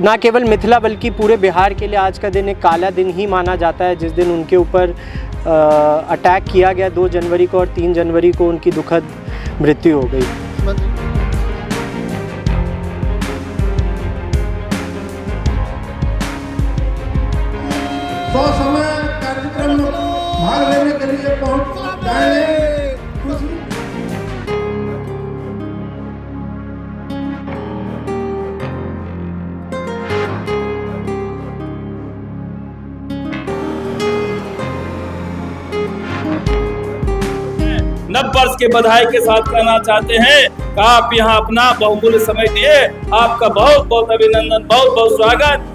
ना केवल मिथिला बल्कि पूरे बिहार के लिए आज का दिन एक काला दिन ही माना जाता है, जिस दिन उनके ऊपर अटैक किया गया 2 जनवरी को और 3 जनवरी को उनकी दुखद मृत्यु हो गई। तो समय कार्यक्रम में भाग लेने के लिए पहुंच जाए। नव वर्ष के बधाई के साथ कहना चाहते हैं कि आप यहाँ अपना बहुमूल्य समय दिए, आपका बहुत बहुत अभिनंदन, बहुत बहुत स्वागत।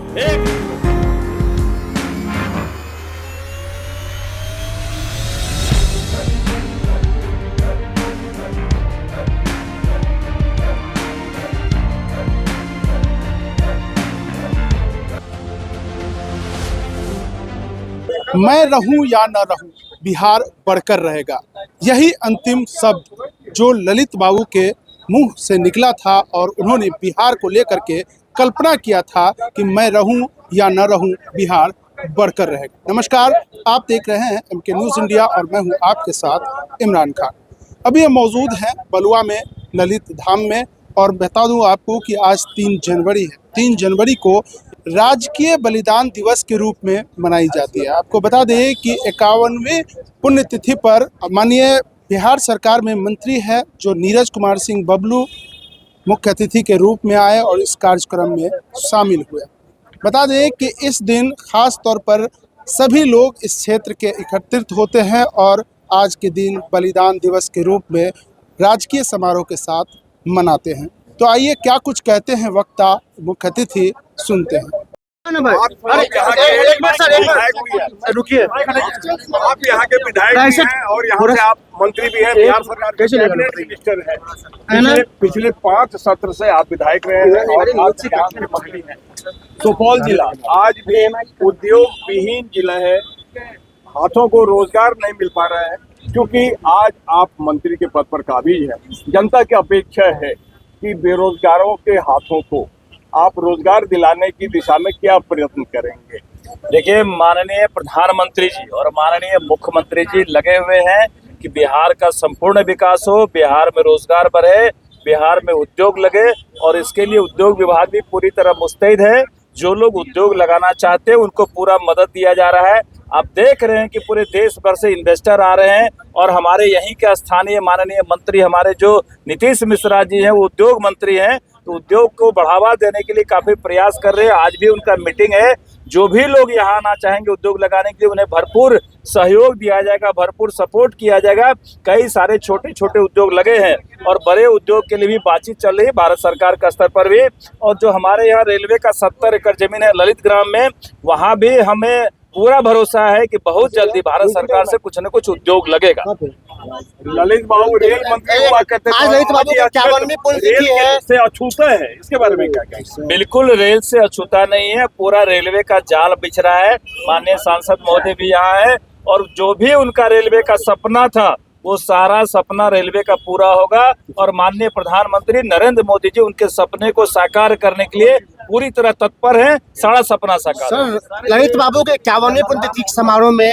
मैं रहूं या न रहूं, बिहार बढ़कर रहेगा। यही अंतिम शब्द जो ललित बाबू के मुंह से निकला था और उन्होंने बिहार को लेकर के कल्पना किया था कि मैं रहूं या न रहूं, बिहार बढ़कर रहेगा। नमस्कार, आप देख रहे हैं MK न्यूज़ इंडिया और मैं हूं आपके साथ इमरान खान। अभी हम मौजूद हैं बलुआ में, ललित धाम में, और बता दूं आपको कि आज 3 जनवरी है। 3 जनवरी को राजकीय बलिदान दिवस के रूप में मनाई जाती है। आपको बता दें कि 51वीं पुण्यतिथि पर माननीय बिहार सरकार में मंत्री है जो नीरज कुमार सिंह बबलू मुख्य अतिथि के रूप में आए और इस कार्यक्रम में शामिल हुए। बता दें कि इस दिन खास तौर पर सभी लोग इस क्षेत्र के एकत्रित होते हैं और आज के दिन बलिदान दिवस के रूप में राजकीय समारोह के साथ मनाते हैं। तो आइए क्या कुछ कहते हैं वक्ता मुख्य अतिथि, सुनते हैं। रुकिए, आप यहाँ के विधायक भी हैं और यहाँ से आप मंत्री भी हैं, बिहार सरकार के कैबिनेट मिनिस्टर हैं। पिछले 5 सत्र से आप विधायक रहे हैं और आज यहाँ के मंत्री हैं। सुपौल जिला आज भी उद्योग विहीन जिला है, हाथों को रोजगार नहीं मिल पा रहा है, क्योंकि आज आप मंत्री के पद पर काबिज हैं। जनता की अपेक्षा है कि बेरोजगारों के हाथों को आप रोजगार दिलाने की दिशा में क्या प्रयत्न करेंगे? देखिए, माननीय प्रधानमंत्री जी और माननीय मुख्यमंत्री जी लगे हुए हैं कि बिहार का संपूर्ण विकास हो, बिहार में रोजगार बढ़े, बिहार में उद्योग लगे, और इसके लिए उद्योग विभाग भी पूरी तरह मुस्तैद है। जो लोग उद्योग लगाना चाहते हैं उनको पूरा मदद दिया जा रहा है। आप देख रहे हैं कि पूरे देश भर से इन्वेस्टर आ रहे हैं और हमारे यहीं के स्थानीय माननीय मंत्री हमारे जो नीतीश मिश्रा जी हैं, वो उद्योग मंत्री हैं, तो उद्योग को बढ़ावा देने के लिए काफ़ी प्रयास कर रहे हैं। आज भी उनका मीटिंग है। जो भी लोग यहाँ आना चाहेंगे उद्योग लगाने के लिए, उन्हें भरपूर सहयोग दिया जाएगा, भरपूर सपोर्ट किया जाएगा। कई सारे छोटे छोटे उद्योग लगे हैं और बड़े उद्योग के लिए भी बातचीत चल रही है भारत सरकार का स्तर पर भी। और जो हमारे यहाँ रेलवे का 70 एकड़ जमीन है ललित ग्राम में, वहाँ भी हमें पूरा भरोसा है कि बहुत जल्दी भारत सरकार से कुछ न कुछ उद्योग लगेगा। ललित बाबू रेल मंत्री हुआ करते थे, ललित बाबू का 51वीं पुण्यतिथि है, से अछूता है, इसके बारे में क्या कहेंगे? बिल्कुल रेल से अछूता नहीं है, पूरा रेलवे का जाल बिछ रहा है। माननीय सांसद महोदय भी यहाँ है और जो भी उनका रेलवे का सपना था वो सारा सपना रेलवे का पूरा होगा और माननीय प्रधानमंत्री नरेंद्र मोदी जी उनके सपने को साकार करने के लिए पूरी तरह तत्पर हैं। सारा सपना साकार। सर, ललित बाबू के 51वें पुण्यतिथि समारोह में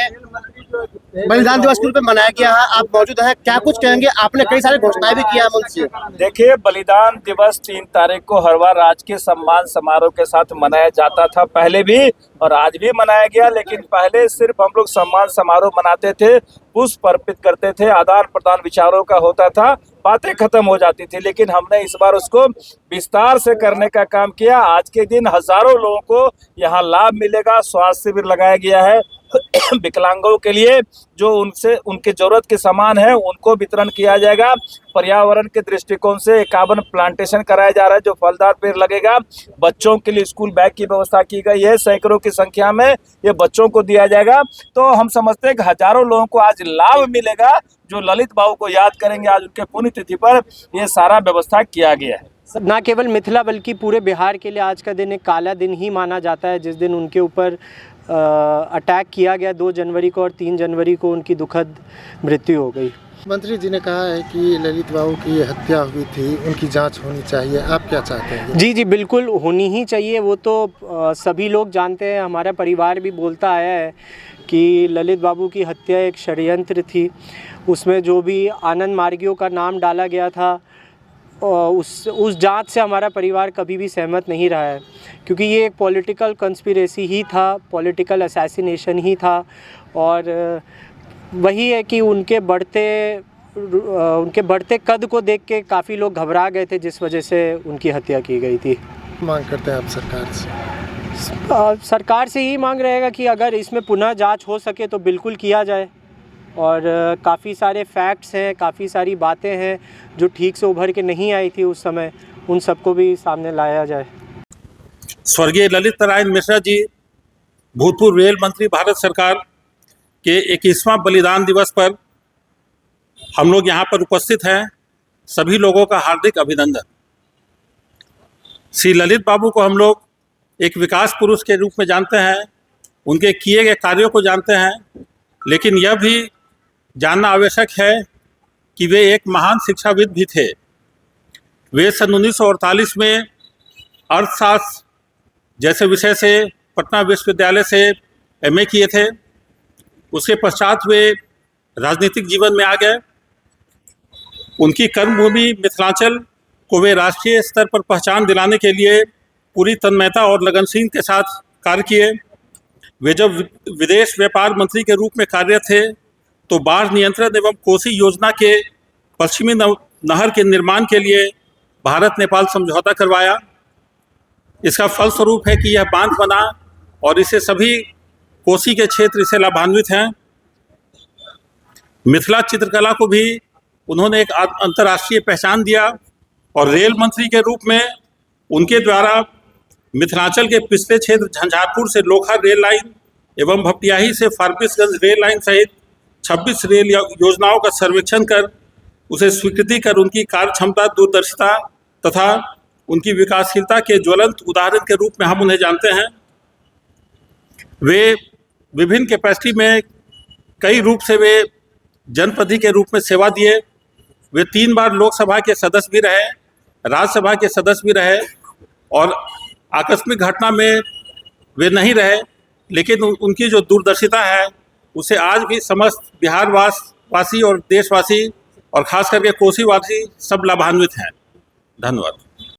बलिदान दिवस के रूप में मनाया गया है, आप मौजूद हैं, क्या कुछ कहेंगे? आपने कई सारे घोषणाएं भी किया है मुझसे। देखिए, बलिदान दिवस 3 तारीख को हर बार राजकीय सम्मान समारोह के साथ मनाया जाता था, पहले भी और आज भी मनाया गया। लेकिन पहले सिर्फ हम लोग सम्मान समारोह मनाते थे, पुष्प अर्पित करते थे, आदान प्रदान विचारों का होता था, बातें खत्म हो जाती थी। लेकिन हमने इस बार उसको विस्तार से करने का काम किया। आज के दिन हजारों लोगों को यहाँ लाभ मिलेगा। स्वास्थ्य शिविर लगाया गया है विकलांगों के लिए, जो उनसे उनके जरूरत के सामान है उनको वितरण किया जाएगा। पर्यावरण के दृष्टिकोण से 51 प्लांटेशन कराया जा रहा है, जो फलदार पेड़ लगेगा। बच्चों के लिए स्कूल बैग की व्यवस्था की गई है, सैकड़ों की संख्या में ये बच्चों को दिया जाएगा। तो हम समझते हैं कि हजारों लोगों को आज लाभ मिलेगा जो ललित बाबू को याद करेंगे। आज उनके पुण्यतिथि पर ये सारा व्यवस्था किया गया है। ना केवल मिथिला बल्कि पूरे बिहार के लिए आज का दिन एक काला दिन ही माना जाता है, जिस दिन उनके ऊपर अटैक किया गया 2 जनवरी को और 3 जनवरी को उनकी दुखद मृत्यु हो गई। मंत्री जी ने कहा है कि ललित बाबू की हत्या हुई थी, उनकी जांच होनी चाहिए, आप क्या चाहते हैं? जी जी बिल्कुल होनी ही चाहिए। वो तो सभी लोग जानते हैं, हमारा परिवार भी बोलता आया है कि ललित बाबू की हत्या एक षड्यंत्र थी। उसमें जो भी आनंद मार्गियों का नाम डाला गया था, उस जांच से हमारा परिवार कभी भी सहमत नहीं रहा है, क्योंकि ये एक पॉलिटिकल कंस्पिरेसी ही था, पॉलिटिकल असैसिनेशन ही था। और वही है कि उनके बढ़ते कद को देख के काफ़ी लोग घबरा गए थे, जिस वजह से उनकी हत्या की गई थी। मांग करते हैं आप सरकार से? सरकार से ही मांग रहेगा कि अगर इसमें पुनः जांच हो सके तो बिल्कुल किया जाए। और काफ़ी सारे फैक्ट्स हैं, काफ़ी सारी बातें हैं जो ठीक से उभर के नहीं आई थी उस समय, उन सबको भी सामने लाया जाए। स्वर्गीय ललित नारायण मिश्रा जी भूतपूर्व रेल मंत्री, भारत सरकार के 21वां बलिदान दिवस पर हम लोग यहाँ पर उपस्थित हैं। सभी लोगों का हार्दिक अभिनंदन। श्री ललित बाबू को हम लोग एक विकास पुरुष के रूप में जानते हैं, उनके किए गए कार्यों को जानते हैं, लेकिन यह भी जानना आवश्यक है कि वे एक महान शिक्षाविद भी थे। वे सन 1948 में अर्थशास्त्र जैसे विषय से पटना विश्वविद्यालय से एमए किए थे। उसके पश्चात वे राजनीतिक जीवन में आ गए। उनकी कर्मभूमि मिथिलांचल को वे राष्ट्रीय स्तर पर पहचान दिलाने के लिए पूरी तन्मयता और लगनशील के साथ कार्य किए। वे जब विदेश व्यापार मंत्री के रूप में कार्यरत थे तो बाढ़ नियंत्रण एवं कोसी योजना के पश्चिमी नहर के निर्माण के लिए भारत नेपाल समझौता करवाया। इसका फलस्वरूप है कि यह बांध बना और इससे सभी कोसी के क्षेत्र इससे लाभान्वित हैं। मिथिला चित्रकला को भी उन्होंने एक अंतर्राष्ट्रीय पहचान दिया और रेल मंत्री के रूप में उनके द्वारा मिथिलांचल के पिछले क्षेत्र झंझारपुर से लोखा रेल लाइन एवं भपटियाही से फारबिसगंज रेल लाइन सहित 26 रेल योजनाओं का सर्वेक्षण कर उसे स्वीकृति कर उनकी कार्य क्षमता, दूरदर्शिता तथा उनकी विकासशीलता के ज्वलंत उदाहरण के रूप में हम उन्हें जानते हैं। वे विभिन्न कैपेसिटी में कई रूप से वे जनप्रतिनिधि के रूप में सेवा दिए। वे 3 बार लोकसभा के सदस्य भी रहे, राज्यसभा के सदस्य भी रहे और आकस्मिक घटना में वे नहीं रहे, लेकिन उनकी जो दूरदर्शिता है उसे आज भी समस्त बिहार वासी और देशवासी और खास करके कोसी वासी सब लाभान्वित हैं। धन्यवाद।